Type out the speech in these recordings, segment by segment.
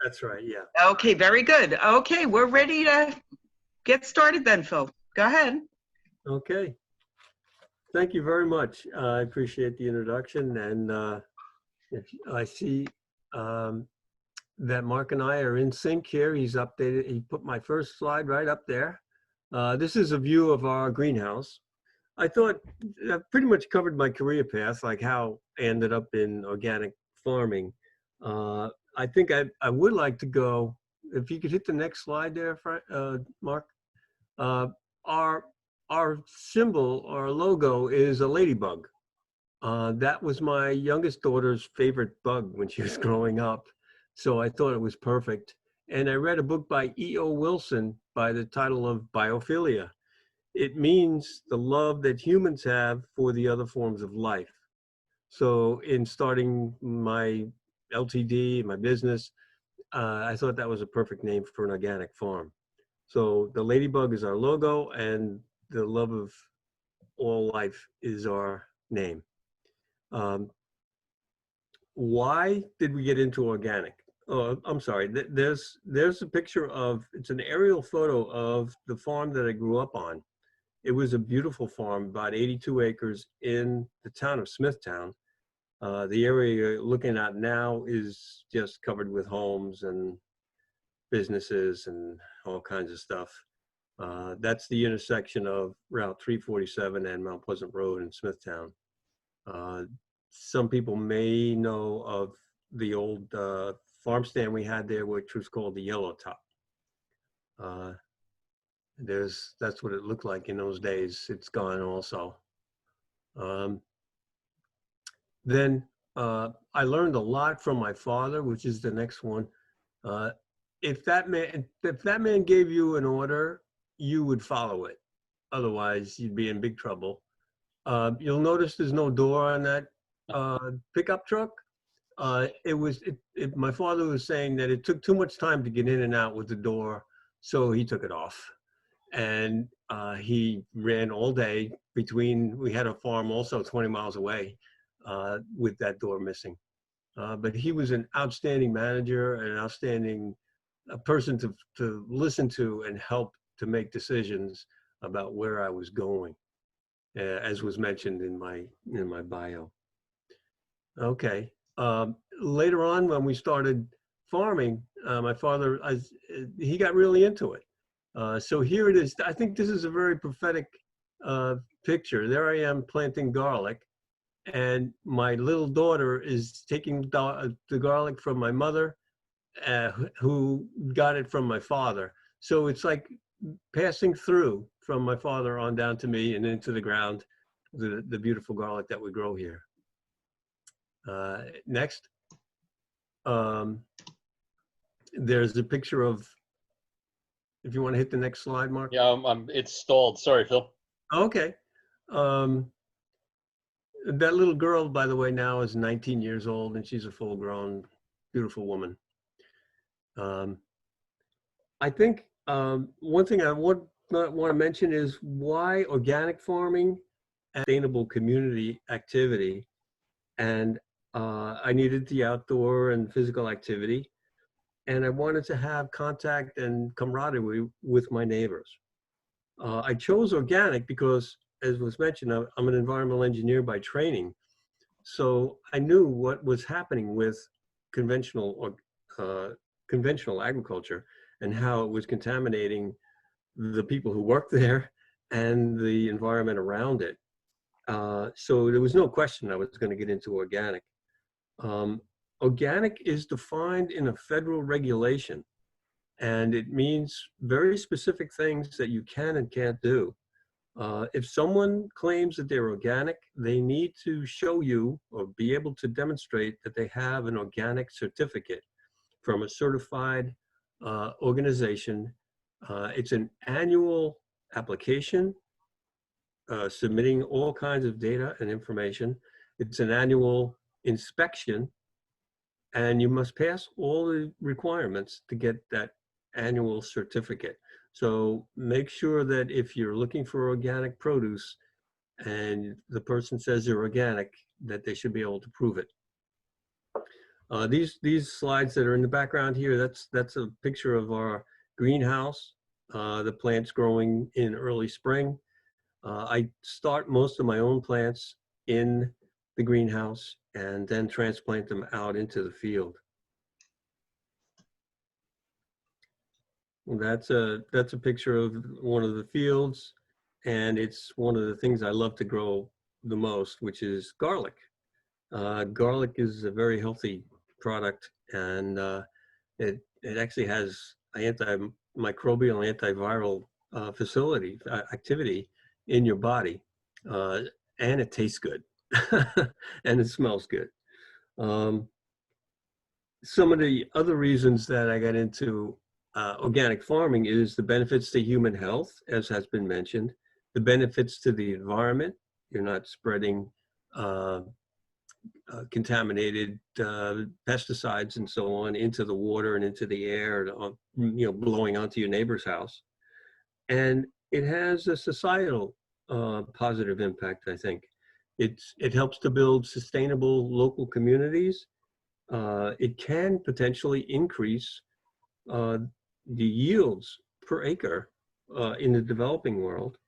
That's right, yeah. Okay, very good. Okay, we're ready to get started then, Phil. Go ahead. Okay. Thank you very much. I appreciate the introduction, and I see um, that Mark and I are in sync here. He's updated, he put my first slide right up there. This is a view of our greenhouse. I thought I pretty much covered my career path, like how I ended up in organic farming. I think I would like to go, if you could hit the next slide there, Mark. Uh, our, our symbol, our logo is a ladybug. That was my youngest daughter's favorite bug when she was growing up. So I thought it was perfect. And I read a book by E.O. Wilson by the title of Biophilia. It means the love that humans have for the other forms of life. So in starting my LTD, my business, I thought that was a perfect name for an organic farm. So the ladybug is our logo, and the love of all life is our name. Why did we get into organic? Oh, I'm sorry. There's a picture of, it's an aerial photo of the farm that I grew up on. It was a beautiful farm, about 82 acres in the town of Smithtown. The area you're looking at now is just covered with homes and businesses and all kinds of stuff. That's the intersection of Route 347 and Mount Pleasant Road in Smithtown. Some people may know of the old farm stand we had there, which was called the Yellow Top. That's what it looked like in those days. It's gone also. Then I learned a lot from my father, which is the next one. If that man gave you an order, you would follow it. Otherwise, you'd be in big trouble. You'll notice there's no door on that pickup truck. My father was saying that it took too much time to get in and out with the door, so he took it off. And he ran all day we had a farm also 20 miles away with that door missing. But he was an outstanding manager, an outstanding person to listen to and help to make decisions about where I was going, as was mentioned in my bio. Okay. Later on, when we started farming, my father, he got really into it. So here it is. I think this is a very prophetic picture. There I am planting garlic, and my little daughter is taking the garlic from my mother, who got it from my father. So it's like passing through from my father on down to me and into the ground, the beautiful garlic that we grow here. Next. There's a picture of, if you want to hit the next slide, Mark. Yeah, it's stalled. Sorry, Phil. Okay. That little girl, by the way, now is 19 years old, and she's a full-grown, beautiful woman. I think one thing I want to mention is why organic farming and sustainable community activity. And I needed the outdoor and physical activity, and I wanted to have contact and camaraderie with my neighbors. I chose organic because, as was mentioned, I'm an environmental engineer by training. So I knew what was happening with conventional agriculture and how it was contaminating the people who worked there and the environment around it. So there was no question I was going to get into organic. Organic is defined in a federal regulation, and it means very specific things that you can and can't do. If someone claims that they're organic, they need to show you or be able to demonstrate that they have an organic certificate from a certified organization. It's an annual application, submitting all kinds of data and information. It's an annual inspection, and you must pass all the requirements to get that annual certificate. So make sure that if you're looking for organic produce and the person says they're organic, that they should be able to prove it. These slides that are in the background here, that's a picture of our greenhouse. The plants growing in early spring. I start most of my own plants in the greenhouse and then transplant them out into the field. That's a picture of one of the fields, and it's one of the things I love to grow the most, which is garlic. Garlic is a very healthy product, and it actually has antimicrobial, antiviral activity in your body, and it tastes good, and it smells good. Some of the other reasons that I got into organic farming is the benefits to human health, as has been mentioned, the benefits to the environment. You're not spreading contaminated pesticides and so on into the water and into the air, blowing onto your neighbor's house. And it has a societal positive impact, I think. It helps to build sustainable local communities. It can potentially increase the yields per acre in the developing world.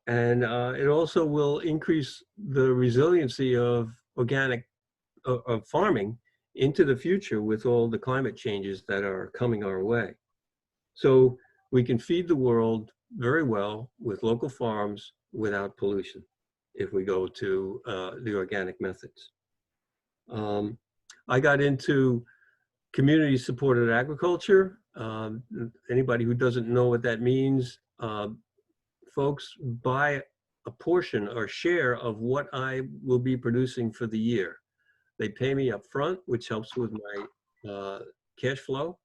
And it also will increase the resiliency of organic of farming into the future with all the climate changes that are coming our way. So we can feed the world very well with local farms without pollution if we go to the organic methods. I got into community supported agriculture. Anybody who doesn't know what that means, folks buy a portion or share of what I will be producing for the year. They pay me up front, which helps with my cash flow.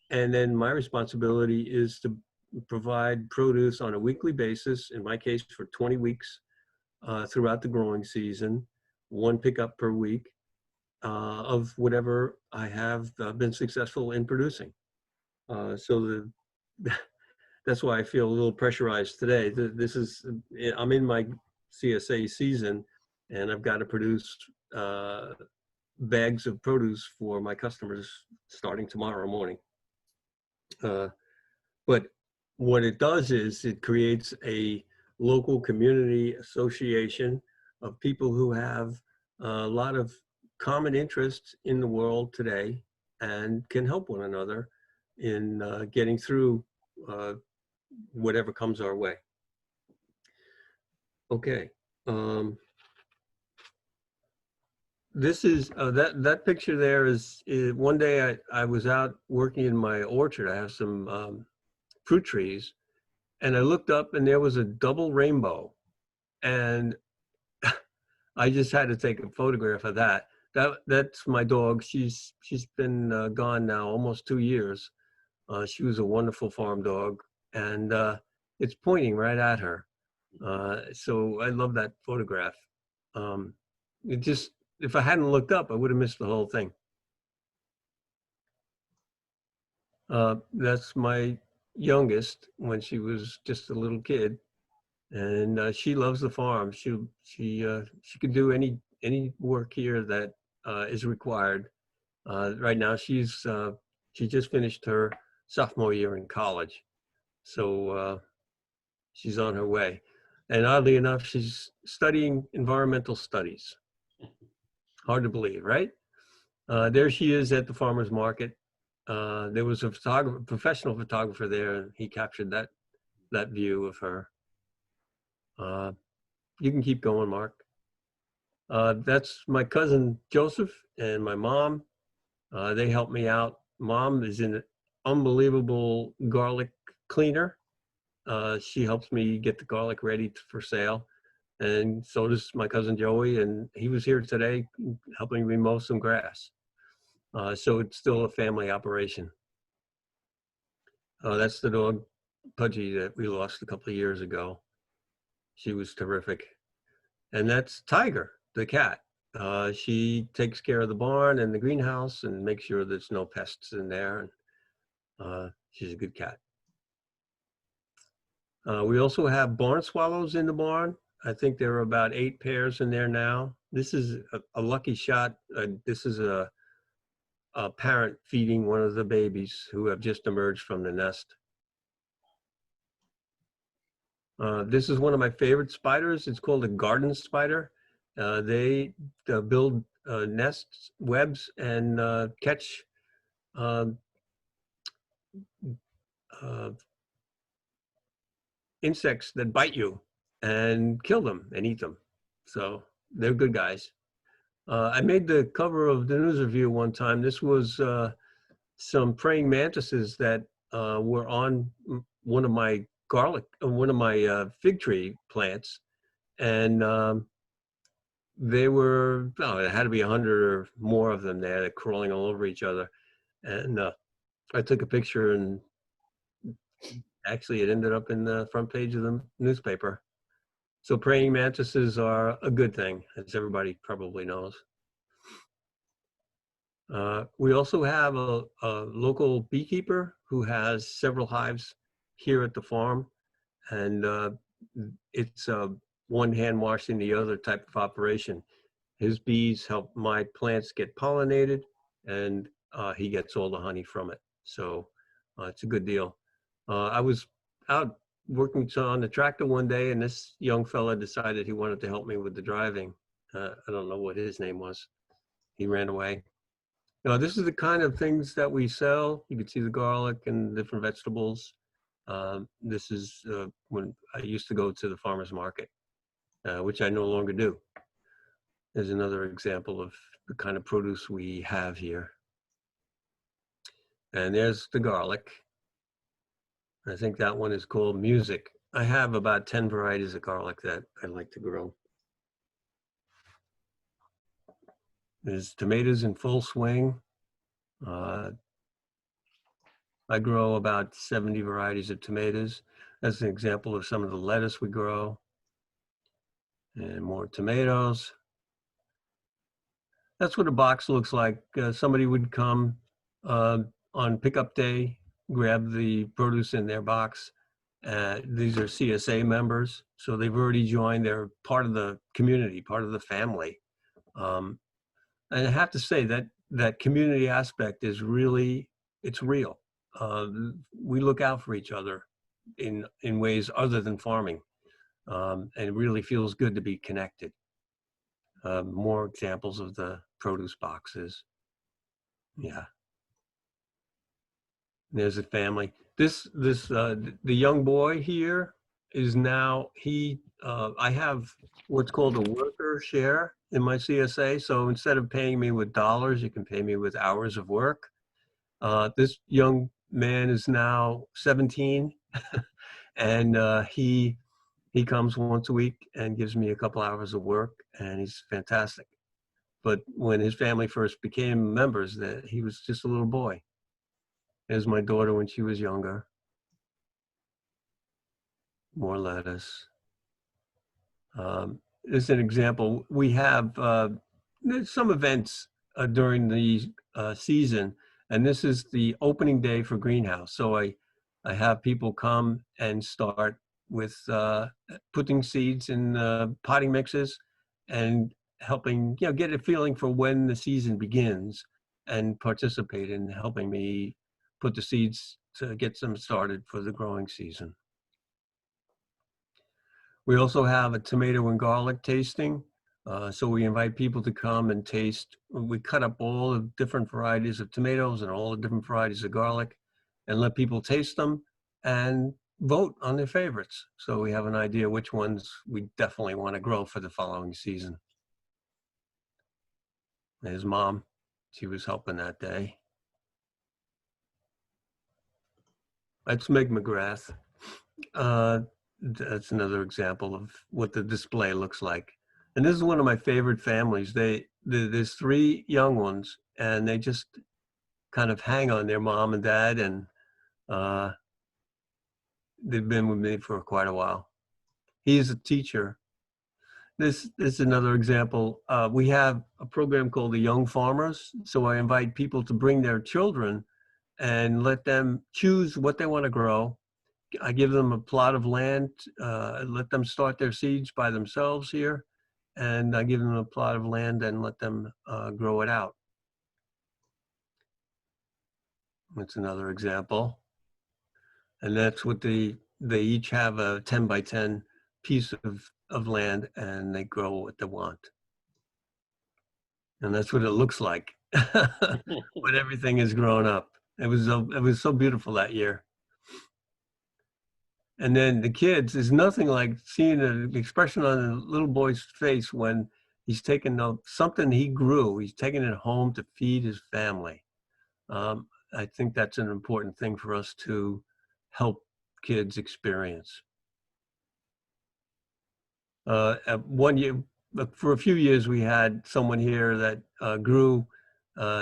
And then my responsibility is to provide produce on a weekly basis, in my case for 20 weeks throughout the growing season, one pickup per week of whatever I have been successful in producing. That's why I feel a little pressurized today. I'm in my CSA season, and I've got to produce bags of produce for my customers starting tomorrow morning. But what it does is it creates a local community association of people who have a lot of common interests in the world today and can help one another in getting through whatever comes our way. Okay. This is that picture there is one day I was out working in my orchard. I have some fruit trees, and I looked up and there was a double rainbow, and I just had to take a photograph of that. That's my dog. She's been gone now almost 2 years. She was a wonderful farm dog, and it's pointing right at her. So I love that photograph. If I hadn't looked up, I would have missed the whole thing. That's my youngest when she was just a little kid, and she loves the farm. She can do any work here that is required. Right now, she just finished her sophomore year in college, so she's on her way. And oddly enough, she's studying environmental studies. Hard to believe, right? There she is at the farmer's market. There was a professional photographer there, and he captured that view of her. You can keep going, Mark. That's my cousin Joseph and my mom. They help me out. Mom is an unbelievable garlic cleaner. She helps me get the garlic ready for sale. And so does my cousin Joey, and he was here today helping me mow some grass. So it's still a family operation. That's the dog, Pudgy, that we lost a couple of years ago. She was terrific. And that's Tiger, the cat. She takes care of the barn and the greenhouse and makes sure there's no pests in there. And she's a good cat. We also have barn swallows in the barn. I think there are about 8 pairs in there now. This is a lucky shot. This is a a parent feeding one of the babies who have just emerged from the nest. This is one of my favorite spiders. It's called a garden spider. They build nests, webs, and catch uh, uh, insects that bite you and kill them and eat them. So they're good guys. I made the cover of the news review one time. This was some praying mantises that were on one of my fig tree plants, and they were, oh, it had to be 100 or more of them there, crawling all over each other. And I took a picture, and actually it ended up in the front page of the newspaper. So praying mantises are a good thing, as everybody probably knows. We also have a local beekeeper who has several hives here at the farm, and it's one hand washing the other type of operation. His bees help my plants get pollinated, and he gets all the honey from it. So it's a good deal. I was out working on the tractor one day, and this young fella decided he wanted to help me with the driving. I don't know what his name was. He ran away. Now, this is the kind of things that we sell. You can see the garlic and different vegetables. This is when I used to go to the farmer's market, which I no longer do. There's another example of the kind of produce we have here. And there's the garlic. I think that one is called Music. I have about 10 varieties of garlic that I like to grow. There's tomatoes in full swing. I grow about 70 varieties of tomatoes. That's an example of some of the lettuce we grow. And more tomatoes. That's what a box looks like. Somebody would come on pickup day, grab the produce in their box. These are CSA members, so they've already joined. They're part of the community, part of the family. And I have to say that that community aspect is really, it's real. We look out for each other in ways other than farming. And it really feels good to be connected. More examples of the produce boxes. Yeah. There's a family. The young boy here is now, I have what's called a worker share in my CSA. So instead of paying me with dollars, you can pay me with hours of work. This young man is now 17 and he comes once a week and gives me a couple hours of work, and he's fantastic. But when his family first became members, that he was just a little boy. There's my daughter when she was younger. More lettuce. As an example, we have there's some events during the season, and this is the opening day for greenhouse. So I have people come and start with putting seeds in potting mixes and helping, get a feeling for when the season begins and participate in helping me put the seeds to get them started for the growing season. We also have a tomato and garlic tasting. So we invite people to come and taste. We cut up all the different varieties of tomatoes and all the different varieties of garlic and let people taste them and vote on their favorites. So we have an idea which ones we definitely want to grow for the following season. There's Mom. She was helping that day. That's Meg McGrath. That's another example of what the display looks like. And this is one of my favorite families. There's 3 young ones, and they just kind of hang on their mom and dad, and they've been with me for quite a while. He's a teacher. This is another example. We have a program called the Young Farmers. So I invite people to bring their children and let them choose what they want to grow. I give them a plot of land, let them start their seeds by themselves here, and I give them a plot of land and let them grow it out. That's another example. And that's what they each have a 10 by 10 piece of land, and they grow what they want. And that's what it looks like when everything is grown up. It was so beautiful that year. And then the kids, there's nothing like seeing an expression on a little boy's face when he's taking something he grew, he's taking it home to feed his family. I think that's an important thing for us to help kids experience. One year, for a few years, we had someone here that grew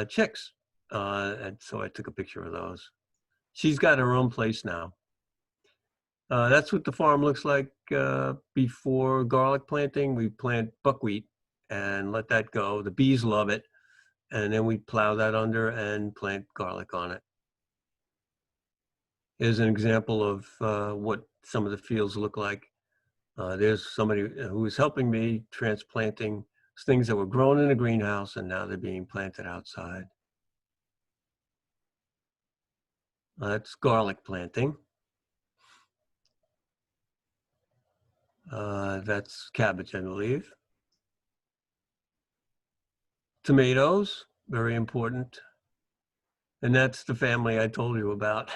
chicks, and so I took a picture of those. She's got her own place now. That's what the farm looks like before garlic planting. We plant buckwheat and let that go. The bees love it. And then we plow that under and plant garlic on it. Here's an example of what some of the fields look like. There's somebody who is helping me transplanting things that were grown in a greenhouse, and now they're being planted outside. That's garlic planting. That's cabbage, I believe. Tomatoes, very important. And that's the family I told you about.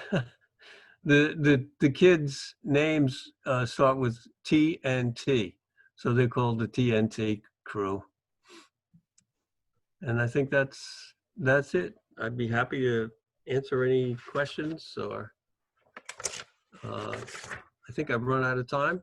The kids' names start with T and T, so they're called the TNT crew. And I think that's it. I'd be happy to answer any questions, or I think I've run out of time.